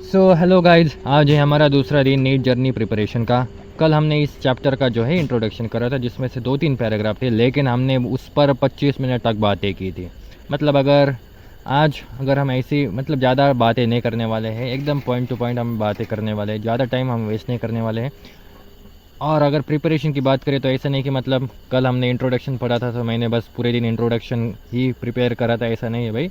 Hello guys, आज है हमारा दूसरा दिन नीट जर्नी प्रिपरेशन का। कल हमने इस चैप्टर का जो है इंट्रोडक्शन करा था, जिसमें से 2-3 पैराग्राफ थे, लेकिन हमने उस पर 25 मिनट तक बातें की थी। मतलब अगर हम ऐसी ज़्यादा बातें नहीं करने वाले हैं, एकदम पॉइंट टू पॉइंट हम बातें करने वाले हैं, ज़्यादा टाइम हम वेस्ट नहीं करने वाले हैं। और अगर प्रिपरेशन की बात करें तो ऐसा नहीं कि कल हमने इंट्रोडक्शन पढ़ा था तो मैंने बस पूरे दिन इंट्रोडक्शन ही प्रिपेयर करा था, ऐसा नहीं है भाई।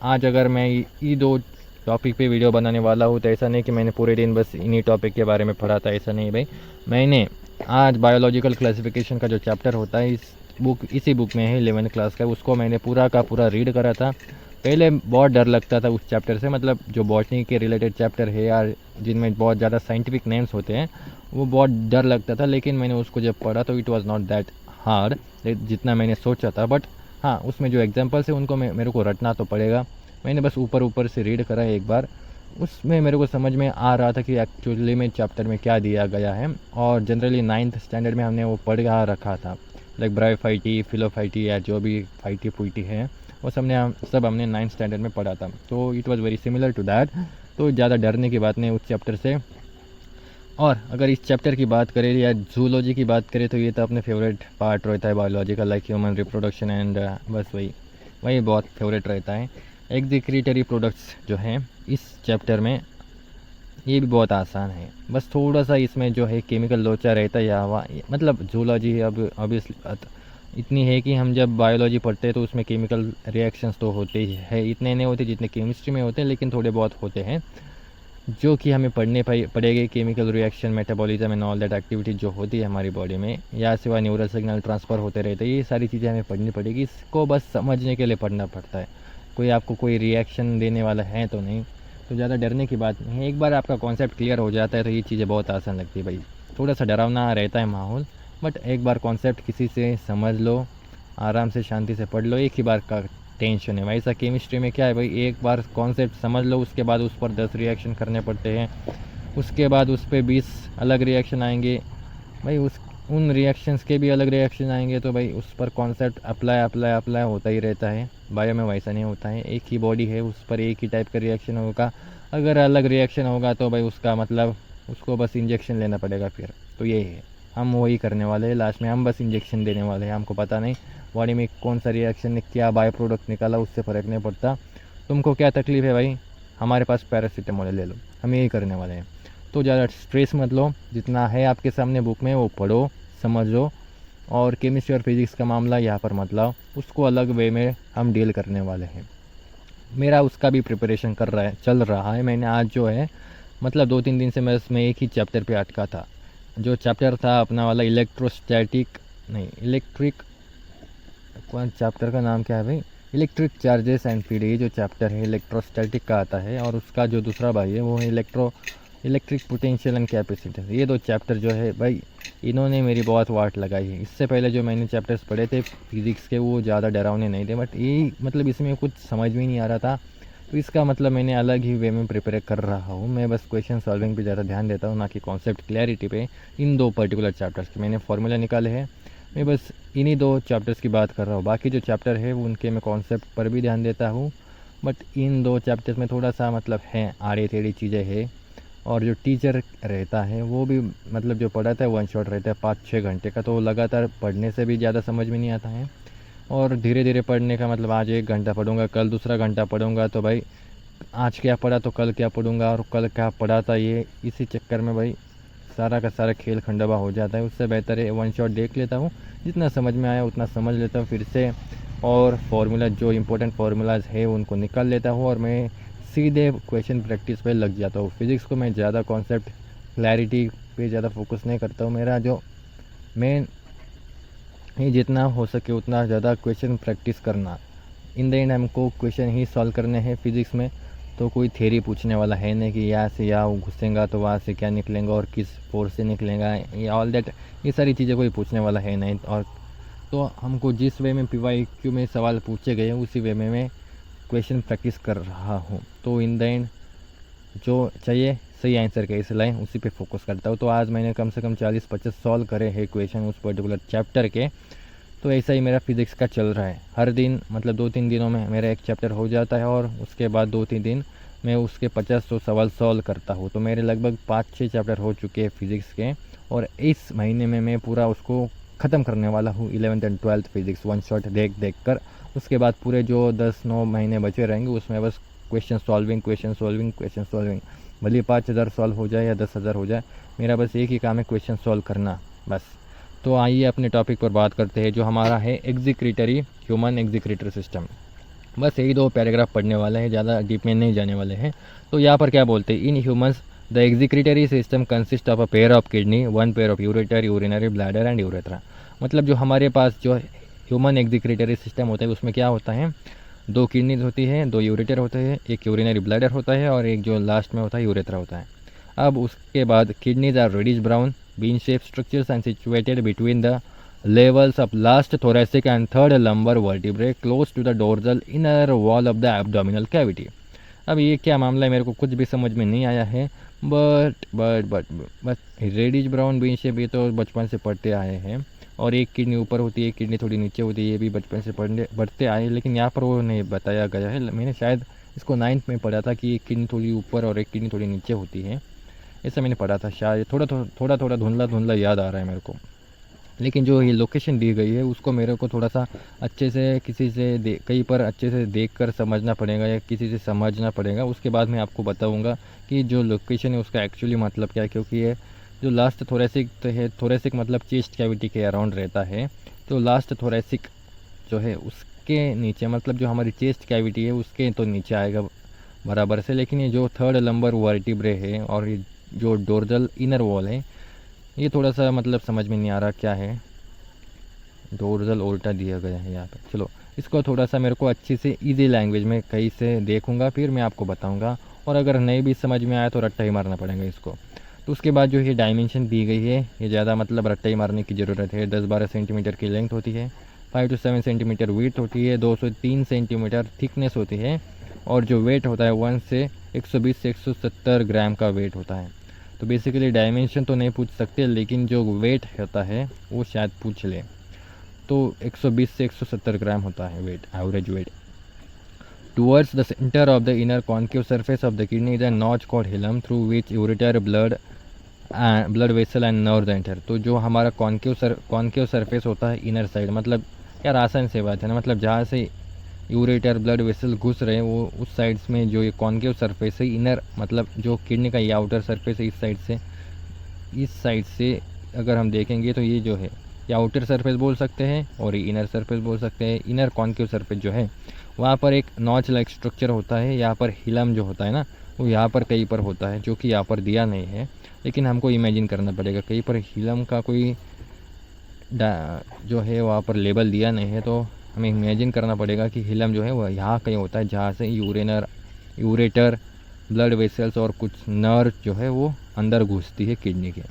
आज अगर मैं ये 2 टॉपिक पे वीडियो बनाने वाला हूँ तो ऐसा नहीं कि मैंने पूरे दिन बस इन्हीं टॉपिक के बारे में पढ़ा था, ऐसा नहीं भाई। मैंने आज बायोलॉजिकल क्लासिफिकेशन का जो चैप्टर होता है इसी बुक में है 11th क्लास का, उसको मैंने पूरा का पूरा रीड करा था। पहले बहुत डर लगता था उस चैप्टर से, जो बॉटनी के रिलेटेड चैप्टर है यार, जिनमें बहुत ज़्यादा साइंटिफिक नेम्स होते हैं, वो बहुत डर लगता था। लेकिन मैंने उसको जब पढ़ा तो it was not that hard जितना मैंने सोचा था। बट हाँ, उसमें जो एग्जांपल्स है उनको मेरे को रटना तो पड़ेगा। मैंने बस ऊपर ऊपर से रीड करा है एक बार, उसमें मेरे को समझ में आ रहा था कि एक्चुअली में चैप्टर में क्या दिया गया है। और जनरली 9th स्टैंडर्ड में हमने वो पढ़ रखा था, लाइक ब्रायोफाइटी, फिलोफाइटी या जो भी फाइटी फुइटी है, वो सब हमने 9th स्टैंडर्ड में पढ़ा था। तो it was very similar to that. तो ज़्यादा डरने की बात नहीं उस चैप्टर से। और अगर इस चैप्टर की बात करें या जूलॉजी की बात करें तो ये तो अपने फेवरेट पार्ट रहता है बायोलॉजी का, लाइक ह्यूमन रिप्रोडक्शन एंड बस वही वही बहुत फेवरेट रहता है। एग्जीक्रीटरी प्रोडक्ट्स जो हैं इस चैप्टर में, ये भी बहुत आसान है। बस थोड़ा सा इसमें जो है केमिकल लोचा रहता है या जूलॉजी है अब इतनी है कि हम जब बायोलॉजी पढ़ते हैं तो उसमें केमिकल रिएक्शंस तो होते ही है, इतने नहीं होते जितने केमिस्ट्री में होते हैं, लेकिन थोड़े बहुत होते हैं जो कि हमें पड़ेगी। Chemical reaction, metabolism and all that activity जो होती है हमारी बॉडी में, या सिवा न्यूरल सिग्नल ट्रांसफ़र होते रहते हैं, ये सारी चीज़ें हमें पढ़नी पड़ेगी। इसको बस समझने के लिए पढ़ना पड़ता है। आपको कोई रिएक्शन देने वाला है तो नहीं, तो ज़्यादा डरने की बात नहीं है। एक बार आपका कॉन्सेप्ट क्लियर हो जाता है तो ये चीज़ें बहुत आसान लगती है भाई। थोड़ा सा डरावना रहता है माहौल, बट एक बार कॉन्सेप्ट किसी से समझ लो, आराम से शांति से पढ़ लो, एक ही बार का टेंशन है। वैसा केमिस्ट्री में क्या है भाई, एक बार कॉन्सेप्ट समझ लो, उसके बाद उस पर 10 रिएक्शन करने पड़ते हैं, उसके बाद उस पर 20 अलग रिएक्शन आएंगे भाई, उन रिएक्शंस के भी अलग रिएक्शन आएंगे। तो भाई उस पर कॉन्सेप्ट अप्लाई होता ही रहता है। बायो में वैसा नहीं होता है, एक ही बॉडी है, उस पर एक ही टाइप का रिएक्शन होगा। अगर अलग रिएक्शन होगा तो भाई उसका उसको बस इंजेक्शन लेना पड़ेगा फिर। तो ये है, हम वही करने वाले हैं, लास्ट में हम बस इंजेक्शन देने वाले हैं। हमको पता नहीं बॉडी में कौन सा रिएक्शन ने क्या बाय प्रोडक्ट निकाला, उससे फ़र्क नहीं पड़ता। तुमको क्या तकलीफ़ है भाई, हमारे पास पैरासीटामोल ले लो, हम यही करने वाले हैं। तो ज़्यादा स्ट्रेस मत लो, जितना है आपके सामने बुक में वो पढ़ो, समझो। और केमिस्ट्री और फिज़िक्स का मामला यहाँ पर मत लाओ, उसको अलग वे में हम डील करने वाले हैं। मेरा उसका भी प्रिपरेशन चल रहा है। मैंने आज जो है 2-3 दिन से मैं इसमें एक ही चैप्टर पे अटका था। जो चैप्टर था अपना वाला कौन चैप्टर का नाम क्या है भाई, इलेक्ट्रिक चार्जेस एंड फील्ड। ये जो चैप्टर है इलेक्ट्रोस्टैटिक का आता है, और उसका जो दूसरा भाई है वो है इलेक्ट्रिक पोटेंशियल एंड कैपेसिटर। ये 2 चैप्टर जो है भाई, इन्होंने मेरी बहुत वाट लगाई है। इससे पहले जो मैंने चैप्टर्स पढ़े थे फिज़िक्स के, वो ज़्यादा डरावने नहीं थे, बट ये इसमें कुछ समझ में नहीं आ रहा था। तो इसका मैंने अलग ही वे में प्रिपेयर कर रहा हूँ। मैं बस क्वेश्चन सॉल्विंग पे ज़्यादा ध्यान देता हूँ, ना कि कॉन्सेप्ट क्लैरिटी पे। इन 2 पर्टिकुलर चैप्टर्स के मैंने फार्मूला निकाले हैं, मैं बस इन्हीं 2 चैप्टर्स की बात कर रहा हूँ। बाकी जो चैप्टर है उनके मैं कॉन्सेप्ट पर भी ध्यान देता हूँ, बट इन 2 चैप्टर्स में थोड़ा सा है, आड़ी टेढ़ी चीज़ें हैं। और जो टीचर रहता है वो भी जो पढ़ाता है वन शॉट रहता है 5-6 घंटे का, तो लगातार पढ़ने से भी ज़्यादा समझ में नहीं आता है। और धीरे धीरे पढ़ने का आज 1 घंटा पढ़ूंगा, कल दूसरा घंटा पढ़ूंगा, तो भाई आज क्या पढ़ा तो कल क्या पढ़ूंगा, और कल क्या पढ़ा था ये, इसी चक्कर में भाई सारा का सारा खेल खंडवा हो जाता है। उससे बेहतर है वन शॉट देख लेता हूँ, जितना समझ में आया उतना समझ लेता हूँ फिर से, और फार्मूला जो इंपॉर्टेंट फार्मूलाज है उनको निकाल लेता हूँ, और मैं सीधे क्वेश्चन प्रैक्टिस पे लग जाता हूँ। फिज़िक्स को मैं ज़्यादा कॉन्सेप्ट क्लैरिटी पे ज़्यादा फोकस नहीं करता हूँ। मेरा जो मेन ही जितना हो सके उतना ज़्यादा क्वेश्चन प्रैक्टिस करना। इन द एंड हमको क्वेश्चन ही सॉल्व करने हैं फिज़िक्स में, तो कोई थ्योरी पूछने वाला है नहीं कि यहाँ से यहाँ घुसेंगा तो वहाँ से क्या निकलेगा और किस फोर्स से निकलेगा, ये ऑल दैट, ये सारी चीज़ें कोई पूछने वाला है नहीं। और तो हमको जिस वे में PYQ में सवाल पूछे गए उसी वे में मैं क्वेश्चन प्रैक्टिस कर रहा हूँ। तो इन द एंड जो चाहिए सही आंसर कैसे लाएं उसी पे फोकस करता हूँ। तो आज मैंने कम से कम 40-50 सॉल्व करे हैं क्वेश्चन उस पर्टिकुलर चैप्टर के। तो ऐसा ही मेरा फिज़िक्स का चल रहा है। हर दिन 2-3 दिनों में मेरा एक चैप्टर हो जाता है, और उसके बाद 2-3 दिन मैं उसके 50-100 सवाल सॉल्व करता हूँ। तो मेरे लगभग 5-6 चैप्टर हो चुके हैं फिज़िक्स के, और इस महीने में मैं पूरा उसको ख़त्म करने वाला हूँ 11th and 12th physics one shot देख कर। उसके बाद पूरे जो 10-9 महीने बचे रहेंगे उसमें बस क्वेश्चन सॉल्विंग। भले 5,000 सॉल्व हो जाए या 10,000 हो जाए, मेरा बस एक ही काम है, क्वेश्चन सॉल्व करना बस। तो आइए अपने टॉपिक पर बात करते हैं, जो हमारा है एग्जीक्यूटरी ह्यूमन एग्जीक्यूटरी सिस्टम। बस यही 2 पैराग्राफ पढ़ने वाले हैं, ज़्यादा डीप में नहीं जाने वाले हैं। तो यहाँ पर क्या बोलते हैं, in humans the executory system consist of a pair of kidney, 1 pair of ureter, urinary bladder and urethra. मतलब जो हमारे पास जो ह्यूमन एग्जीक्यूटरी सिस्टम होता है उसमें क्या होता है, 2 किडनीज होती है, 2 यूरेटर होते हैं, एक यूरिनरी ब्लैडर होता है और एक जो लास्ट में होता है यूरेथ्रा होता है। अब उसके बाद kidneys are reddish brown bean shaped structures and situated between the levels of last thoracic and third lumbar vertebrae close to the dorsal inner wall of the abdominal cavity। अब ये क्या मामला है, मेरे को कुछ भी समझ में नहीं आया है, but reddish brown bean shape ये तो बचपन से पढ़ते आए हैं, और एक किडनी ऊपर होती है, एक किडनी थोड़ी नीचे होती है, ये भी बचपन से पढ़ते आए, लेकिन यहाँ पर वो नहीं बताया गया है। मैंने शायद इसको 9th में पढ़ा था कि एक किडनी थोड़ी ऊपर और एक किडनी थोड़ी नीचे होती है, ऐसा मैंने पढ़ा था शायद। थोड़ा धुंधला याद आ रहा है मेरे को, लेकिन जो ये लोकेशन दी गई है उसको मेरे को थोड़ा सा अच्छे से किसी से कहीं पर अच्छे से देखकर समझना पड़ेगा या किसी से समझना पड़ेगा। उसके बाद मैं आपको बताऊंगा कि जो लोकेशन है उसका एक्चुअली मतलब क्या है, क्योंकि ये जो लास्ट थोरेसिक है, थोरेसिक मतलब चेस्ट कैविटी के अराउंड रहता है, तो लास्ट थोरेसिक जो है उसके नीचे, मतलब जो हमारी चेस्ट कैविटी है उसके तो नीचे आएगा बराबर से। लेकिन ये जो थर्ड लंबर वर्टिब्रे है और ये जो डोर्जल इनर वॉल है, ये थोड़ा सा मतलब समझ में नहीं आ रहा क्या है, डोर्जल उल्टा दिया गया है यहाँ पे। चलो इसको थोड़ा सा मेरे को अच्छी से इजी लैंग्वेज में कहीं से देखूंगा, फिर मैं आपको बताऊंगा, और अगर नहीं भी समझ में आया तो रट्टा ही मारना पड़ेगा इसको। तो उसके बाद जो ये डायमेंशन दी गई है, ये ज़्यादा मतलब रट्टा ही मारने की ज़रूरत है। 10-12 सेंटीमीटर की लेंथ होती है, 5 to 7 सेंटीमीटर विड्थ होती है, 2 से 3 सेंटीमीटर थिकनेस होती है, और जो वेट होता है 1 से 120 से 170 ग्राम का वेट होता है। तो बेसिकली डायमेंशन तो नहीं पूछ सकते, लेकिन जो वेट होता है वो शायद पूछ ले। तो 120 से 170 ग्राम होता है weight, average weight. Towards the centre of the inner concave surface of the kidney is a notch called hilum through which ureter blood vessel and nerve enter. तो जो हमारा कॉन्केव सरफेस होता है इनर साइड, मतलब यार आसान से बात है ना, मतलब जहाँ से यूरेटर ब्लड वेसल घुस रहे हैं वो उस साइड्स में जो ये कॉन्केव सरफेस है, इनर मतलब जो किडनी का ये आउटर सरफेस है, इस साइड से अगर हम देखेंगे तो ये जो है ये आउटर सरफेस बोल सकते हैं और ये इनर सरफेस बोल सकते हैं। इनर कॉन्केव सरफेस जो है वहाँ पर एक नॉच लाइक स्ट्रक्चर होता है, यहाँ पर हिलम जो होता है ना वो यहाँ पर कहीं पर होता है, जो कि यहाँ पर दिया नहीं है, लेकिन हमको इमेजिन करना पड़ेगा। कहीं पर हिलम का कोई जो है वहाँ पर लेबल दिया नहीं है, तो हमें इमेजिन करना पड़ेगा कि हिलम जो है वो यहाँ कहीं होता है, जहाँ से यूरेटर ब्लड वेसल्स और कुछ नर्व जो है वो अंदर घुसती है किडनी के।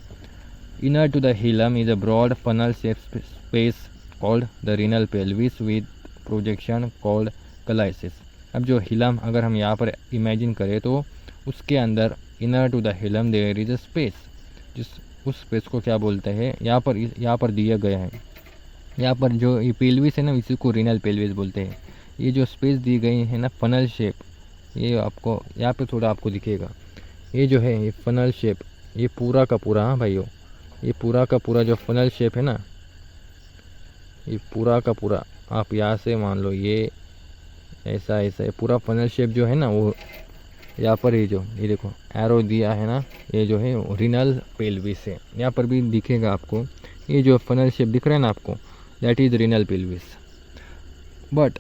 Inner to the hilum is a broad funnel shape space called the renal pelvis with projection called calyces. अब जो हिलम अगर हम यहाँ पर इमेजिन करें तो उसके अंदर inner to the hilum there is a space, उस स्पेस को क्या बोलते हैं, यहाँ पर दिया गया है। यहाँ पर जो ये पेल्विस है ना, इसी को रीनल पेल्विस बोलते हैं। ये जो स्पेस दी गई है ना फनल शेप, ये आपको यहाँ पे थोड़ा आपको दिखेगा, ये जो है ये फनल शेप, ये पूरा का पूरा, हाँ भाइयों, ये पूरा का पूरा जो फनल शेप है ना, ये पूरा का पूरा आप यहाँ से मान लो ये ऐसा ये पूरा फनल शेप जो है ना वो यहाँ पर ये देखो एरो दिया है ना, ये जो है रीनल पेल्विस है। यहाँ पर भी दिखेगा आपको, ये जो फनल शेप दिख रहा है ना आपको, that is renal pelvis. But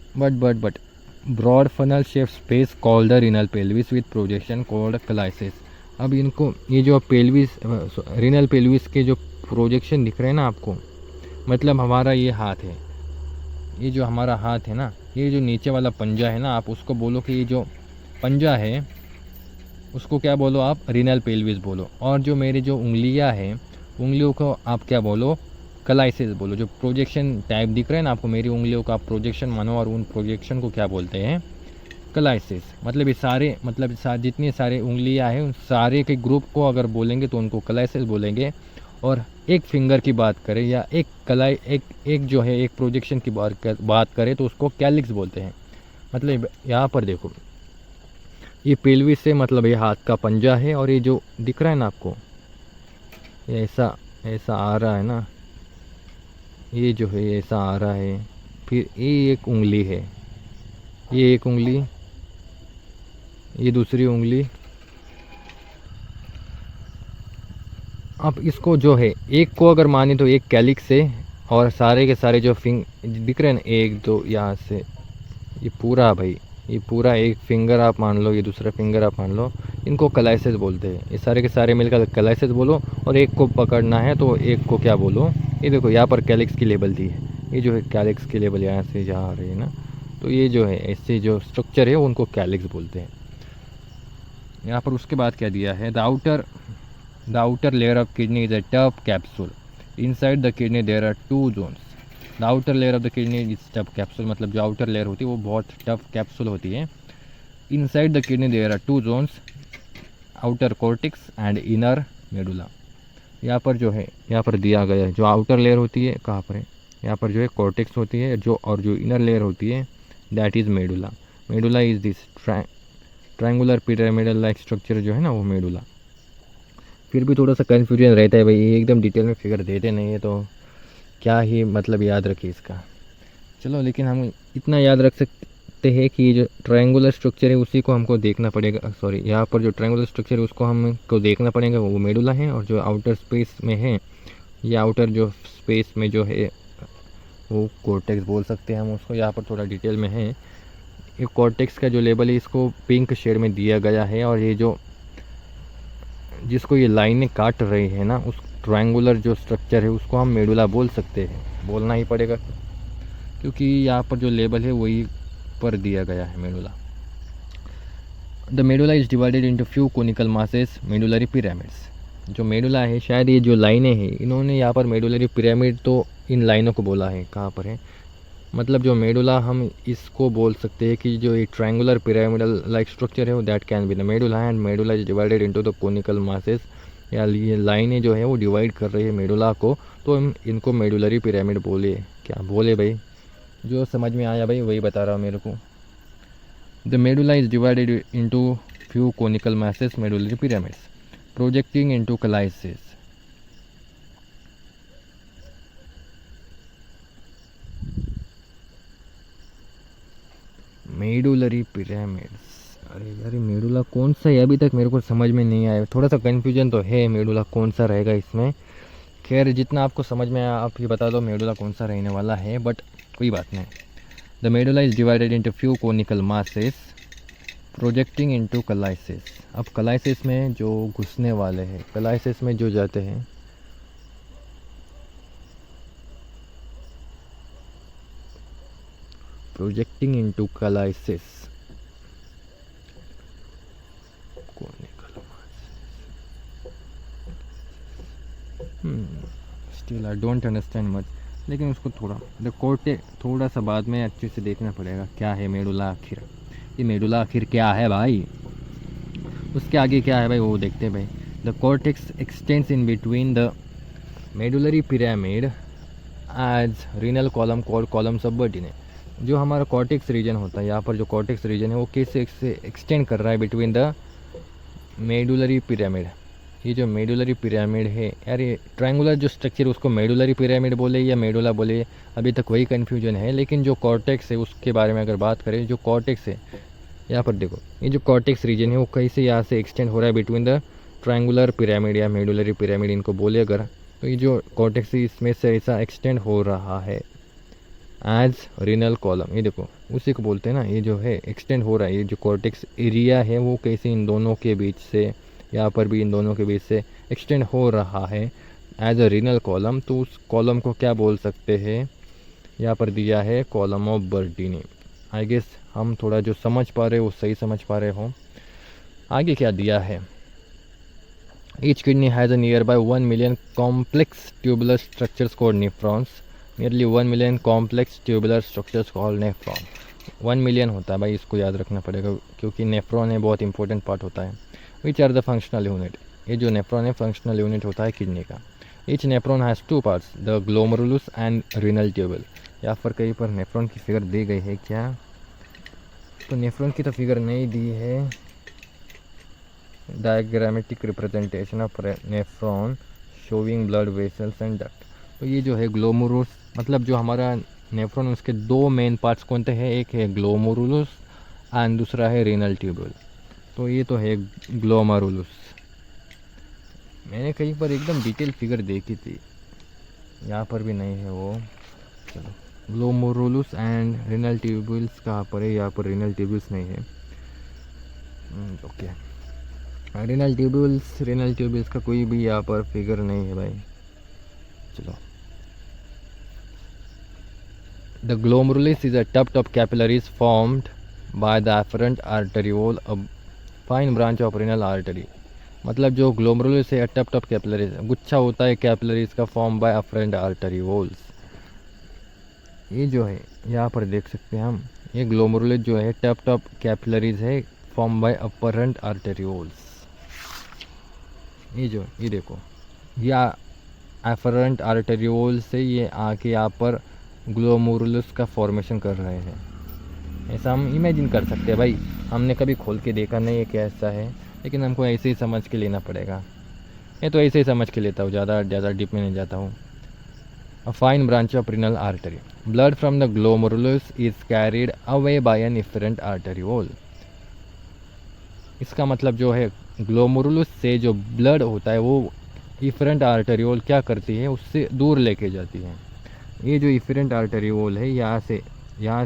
broad funnel shape space called the renal pelvis with projection called calyces. अब इनको ये जो पेल्विस रीनल पेल्विस के जो प्रोजेक्शन दिख रहे हैं ना आपको, मतलब हमारा ये हाथ है, ये जो हमारा हाथ है ना, ये जो नीचे वाला पंजा है ना, आप उसको बोलो कि ये जो पंजा है उसको क्या बोलो आप, रीनल पेल्विस बोलो। और जो मेरी जो उंगलियां हैं, उंगलियों को आप क्या बोलो, कलाइसिस बोलो। जो प्रोजेक्शन टाइप दिख रहे हैं ना आपको, मेरी उंगलियों का आप प्रोजेक्शन मानो और उन प्रोजेक्शन को क्या बोलते हैं, कलाइसिस। मतलब ये सारे जितने सारे उंगलियां हैं उन सारे के ग्रुप को अगर बोलेंगे तो उनको कलाइसिस बोलेंगे। और एक फिंगर की बात करें या एक जो है एक प्रोजेक्शन की बात करें तो उसको कैलिक्स बोलते हैं। मतलब यहाँ पर देखो, ये पेल्विस से मतलब ये हाथ का पंजा है, और ये जो दिख रहा है ना आपको, ये ऐसा ऐसा आ रहा है ना, ये जो है ऐसा आ रहा है। फिर ये एक उंगली है, ये एक उंगली, ये दूसरी उंगली। अब इसको जो है एक को अगर माने तो एक कैलिक्स है, और सारे के सारे जो फिंग दिख रहे हैं ना, एक दो यहाँ से, ये पूरा भाई, ये पूरा एक फिंगर आप मान लो, ये दूसरा फिंगर आप मान लो, इनको कलाइसिस बोलते हैं। ये सारे के सारे मिलकर कलाइसिस बोलो, और एक को पकड़ना है तो एक को क्या बोलो। ये देखो यहाँ पर कैलिक्स की लेबल दी है, ये जो है कैलिक्स की लेबल यहाँ से जहाँ आ रही है ना, तो ये जो है ऐसे जो स्ट्रक्चर है उनको कैलिक्स बोलते हैं। यहाँ पर उसके बाद क्या दिया है, the outer layer of kidney is a tough capsule, inside the kidney there are 2 zones. The outer layer of the kidney is tough capsule, मतलब जो आउटर लेयर होती है वो बहुत टफ कैप्सूल होती है। Inside the kidney there are 2 zones, outer cortex and inner medulla. यहाँ पर जो है, यहाँ पर दिया गया है जो आउटर लेयर होती है, कहाँ पर है, यहाँ पर जो है कॉर्टेक्स होती है जो, और जो इनर लेयर होती है that is medulla. Medulla is this triangular pyramidal like structure जो है ना, वो मेडुला। फिर भी थोड़ा सा कन्फ्यूजन रहता है भाई, ये एकदम डिटेल में फिगर देते नहीं है तो क्या ही मतलब याद रखिए इसका। चलो, लेकिन हम इतना याद रख सकते हैं कि जो ट्रायंगुलर स्ट्रक्चर है उसी को हमको देखना पड़ेगा। सॉरी, यहाँ पर जो ट्रायंगुलर स्ट्रक्चर है उसको हमको देखना पड़ेगा, वो मेडुला है। और जो आउटर स्पेस में है, या आउटर जो स्पेस में जो है वो कॉर्टेक्स बोल सकते हैं हम उसको। यहाँ पर थोड़ा डिटेल में है, ये कॉर्टेक्स का जो लेबल है इसको पिंक शेड में दिया गया है, और ये जो जिसको ये लाइनें काट रही है ना, उस ट्रायंगुलर जो स्ट्रक्चर है उसको हम मेडुला बोल सकते हैं, बोलना ही पड़ेगा क्योंकि यहाँ पर जो लेबल है वही पर दिया गया है, medulla. The medulla is divided into few conical masses, medullary pyramids. जो मेडुला है, शायद ये जो लाइनें हैं, इन्होंने यहाँ पर मेडुलरी पिरामिड तो इन लाइनों को बोला है, कहाँ पर है, मतलब जो मेडुला हम इसको बोल सकते हैं कि जो ये ट्रायंगुलर पिरामिडल लाइक स्ट्रक्चर है वो that can be the medulla, and medulla is divided into the conical masses. या ये लाइनें जो है वो डिवाइड कर रही है मेडुला को, तो हम इनको मेडुलरी पिरामिड बोले। क्या बोले भाई, जो समझ में आया भाई वही बता रहा हूँ मेरे को। The medulla is divided into few conical masses, medullary pyramids, projecting into calyces. Medullary pyramids, अरे यार मेडुला कौन सा है अभी तक मेरे को समझ में नहीं आया, थोड़ा सा कन्फ्यूजन तो है मेडुला कौन सा रहेगा इसमें। खैर, जितना आपको समझ में आया आप ये बता दो मेडुला कौन सा रहने वाला है, बट कोई बात नहीं। The medulla is divided into few conical masses, projecting into calyces. अब कलाइसिस में जो घुसने वाले हैं, कलाइसिस में जो जाते हैं, projecting into calyces, still I don't understand much, लेकिन उसको थोड़ा सा बाद में अच्छे से देखना पड़ेगा क्या है मेडुला आखिर। ये मेडुला आखिर क्या है भाई, उसके आगे क्या है भाई वो देखते हैं भाई। The cortex extends in between the medullary pyramid as renal column called column सबवर्टिने। जो हमारा कॉर्टेक्स रीजन होता है, यहाँ पर जो कॉर्टेक्स रीजन है वो कैसे एक्सटेंड कर रहा है बिटवीन द मेडुलरी पिरामिड। ये जो मेडुलरी पिरामिड है यार, ये ट्रायंगुलर जो स्ट्रक्चर उसको मेडुलरी पिरामिड बोले या मेडुला बोले, अभी तक वही कन्फ्यूजन है। लेकिन जो कॉर्टेक्स है उसके बारे में अगर बात करें, जो कॉर्टेक्स है यहाँ पर देखो, ये जो कॉर्टेक्स रीजन है वो कैसे यहाँ से एक्सटेंड हो रहा है बिटवीन द ट्रायंगुलर पिरामिड या मेडुलरी पिरामिड इनको बोले अगर, तो ये जो कॉर्टेक्स है इसमें से ऐसा एक्सटेंड हो रहा है एज रीनल कॉलम। ये देखो उसी को बोलते हैं ना, ये जो है एक्सटेंड हो रहा है, ये जो कॉर्टेक्स एरिया है वो कैसे इन दोनों के बीच से, यहाँ पर भी इन दोनों के बीच से एक्सटेंड हो रहा है एज अ रीनल कॉलम। तो उस कॉलम को क्या बोल सकते हैं, यहाँ पर दिया है column of Bertini. I guess हम थोड़ा जो समझ पा रहे हो वो सही समझ पा रहे हो। आगे क्या दिया है, each kidney has a near by 1 million complex tubular structures called nephrons, nearly 1 million complex tubular structures called nephron. 1 million होता है भाई, इसको याद रखना पड़ेगा क्योंकि नेफ्रॉन है बहुत इंपॉर्टेंट पार्ट होता है। Which are the functional unit, ये जो नेफ्रॉन है फंक्शनल यूनिट होता है किडनी का। Each nephron has 2 parts, the glomerulus and renal tubule. यहाँ पर कहीं पर नेफ्रॉन की फिगर दी गई है क्या, तो नेफ्रॉन की तो फिगर नहीं दी है, diagrammatic representation of nephron showing blood vessels and duct. तो ये जो है ग्लोमेरुलस, मतलब जो हमारा नेफ्रॉन उसके दो मेन पार्ट्स कौन से हैं, एक है ग्लोमेरुलस एंड दूसरा है रीनल ट्यूब्यूल। तो ये तो है ग्लोमेरुलस। मैंने कहीं पर एकदम डिटेल फिगर देखी थी, यहाँ पर भी नहीं है वो। चलो, ग्लोमेरुलस एंड रीनल ट्यूब्यूल्स कहाँ पर है, यहाँ पर रीनल ट्यूब्यूल्स नहीं है। ओके, रीनल ट्यूब्यूल्स का कोई भी यहाँ पर फिगर नहीं है भाई। चलो, the glomerulus is a tuft of capillaries formed by the afferent arteriole, a fine branch of renal artery। मतलब जो ग्लोमेरुलस है tuft of capillaries, गुच्छा होता है कैपिलरीज का, फॉर्म बाय अफरेंट आर्टरीवोल्स। ये जो है यहाँ पर देख सकते हैं हम, ये ग्लोमेरुलस जो है tuft of capillaries है, फॉर्म बाय अफरेंट आर्टरीवोल्स। ये जो ये देखो, या एफरेंट आर्टरीवोल से ये आके यहाँ पर ग्लोमेरुलस का फॉर्मेशन कर रहे हैं। ऐसा हम इमेजिन कर सकते हैं भाई, हमने कभी खोल के देखा नहीं है कैसा है, लेकिन हमको ऐसे ही समझ के लेना पड़ेगा। मैं तो ऐसे ही समझ के लेता हूँ, ज़्यादा डीप में नहीं जाता हूँ। A fine branch of renal artery, blood from the glomerulus is carried away by an efferent arteriole. इसका मतलब जो है ग्लोमेरुलस से जो ब्लड होता है वो इफरेंट आर्टरीवोल क्या करती है, उससे दूर लेके जाती है। ये जो इफरेंट आर्टरीवोल है, यहाँ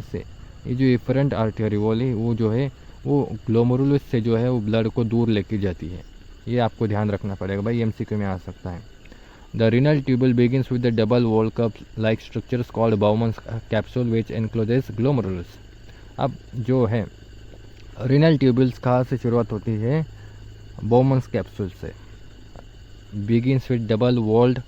से ये जो इफरेंट आर्टरीवोल है वो जो है वो ग्लोमेरुलस से जो है वो ब्लड को दूर लेके जाती है। ये आपको ध्यान रखना पड़ेगा भाई, एमसीक्यू में आ सकता है। The renal tubule begins with the double wall cup like structures called Bowman's capsule which encloses glomerulus. अब जो है रीनल ट्यूब्यूल्स कहाँ से शुरुआत होती है, बाउमन्स कैप्सूल से। Begins with double walled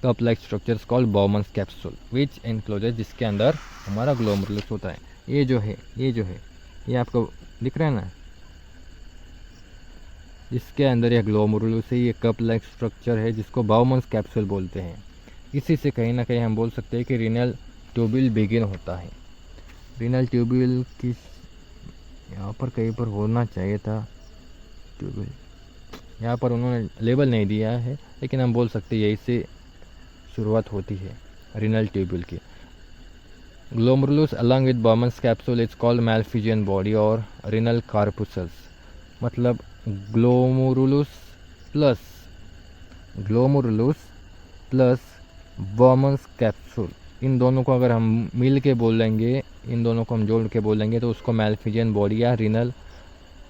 cup like structures called Bowman's capsule which encloses, जिसके अंदर हमारा ग्लोमेरुलस होता है। ये जो है ये आपको दिख रहा है ना, इसके अंदर यह ग्लोमेरुलस है, ये कप लाइक स्ट्रक्चर है जिसको बाउमन्स कैप्सूल बोलते हैं। इसी से कहीं ना कहीं हम बोल सकते हैं कि रीनल ट्यूब्यूल बिगिन होता है। रीनल ट्यूब्यूल की यहाँ पर कहीं पर होना चाहिए था ट्यूब्यूल, यहाँ पर उन्होंने लेबल नहीं दिया है, लेकिन हम बोल सकते हैं यही से शुरुआत होती है रीनल ट्यूब्यूल की। Glomerulus along with Bowman's capsule is called Malpighian body और रीनल कॉर्पुसल्स। मतलब ग्लोमेरुलस प्लस बाउमन्स कैप्सूल, इन दोनों को अगर हम मिल के बोलेंगे, इन दोनों को हम जोड़ के बोलेंगे तो उसको मैलफिजियन बॉडी या रीनल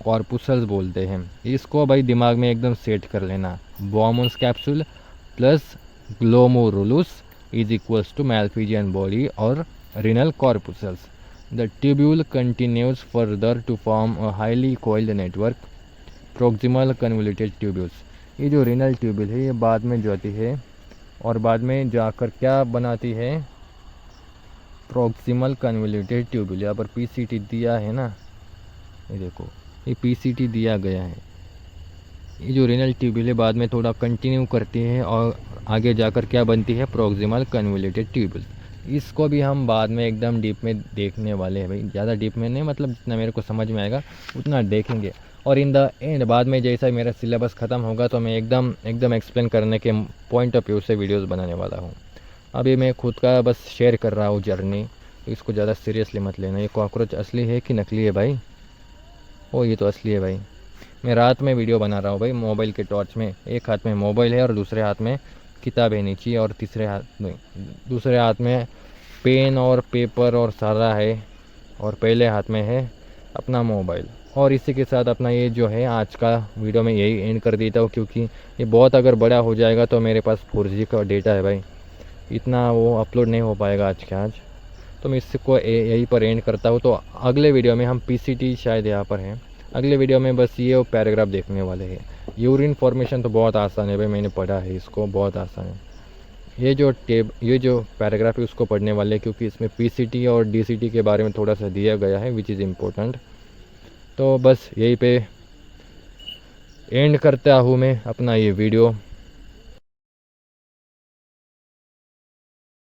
कॉर्पुसल्स बोलते हैं। इसको भाई दिमाग में एकदम सेट कर लेना, Bowman's capsule plus glomerulus is equals to Malpighian body और renal corpuscles. The tubule continues further to form a highly coiled network, proximal convoluted tubules। ये जो renal tubule है ये बाद में जाती है और बाद में जाकर क्या बनाती है, proximal convoluted tubule। यहाँ पर PCT दिया है ना, ये देखो ये PCT दिया गया है। ये जो renal tubule है बाद में थोड़ा कंटिन्यू करती है और आगे जाकर क्या बनती है, proximal convoluted tubules। इसको भी हम बाद में एकदम डीप में देखने वाले हैं भाई, ज़्यादा डीप में नहीं, मतलब जितना मेरे को समझ में आएगा उतना देखेंगे। और इन द एंड बाद में जैसा मेरा सिलेबस ख़त्म होगा तो मैं एकदम एक्सप्लेन करने के पॉइंट ऑफ व्यू से वीडियोस बनाने वाला हूँ। अभी मैं खुद का बस शेयर कर रहा हूँ जर्नी, तो इसको ज़्यादा सीरियसली मत लेना। ये कॉकरोच असली है कि नकली है भाई? ओ ये तो असली है भाई। मैं रात में वीडियो बना रहा हूँ भाई मोबाइल के टॉर्च में, एक हाथ में मोबाइल है और दूसरे हाथ में किताब है नीचे, और दूसरे हाथ में पेन और पेपर और सारा है, और पहले हाथ में है अपना मोबाइल। और इसी के साथ अपना ये जो है आज का वीडियो में यही एंड कर देता हूँ, क्योंकि ये बहुत अगर बड़ा हो जाएगा तो मेरे पास 4G का डेटा है भाई, इतना वो अपलोड नहीं हो पाएगा आज के आज, तो मैं इसको यहीं पर एंड करता हूँ। तो अगले वीडियो में हम PCT शायद यहाँ पर हैं, अगले वीडियो में बस ये पैराग्राफ देखने वाले हैं। यूरिन फॉर्मेशन तो बहुत आसान है भाई, मैंने पढ़ा है इसको, बहुत आसान है। ये जो पैराग्राफ है उसको पढ़ने वाले हैं, क्योंकि इसमें PCT और DCT के बारे में थोड़ा सा दिया गया है विच इज़ इम्पोर्टेंट। तो बस यहीं पे एंड करता हूँ मैं अपना ये वीडियो।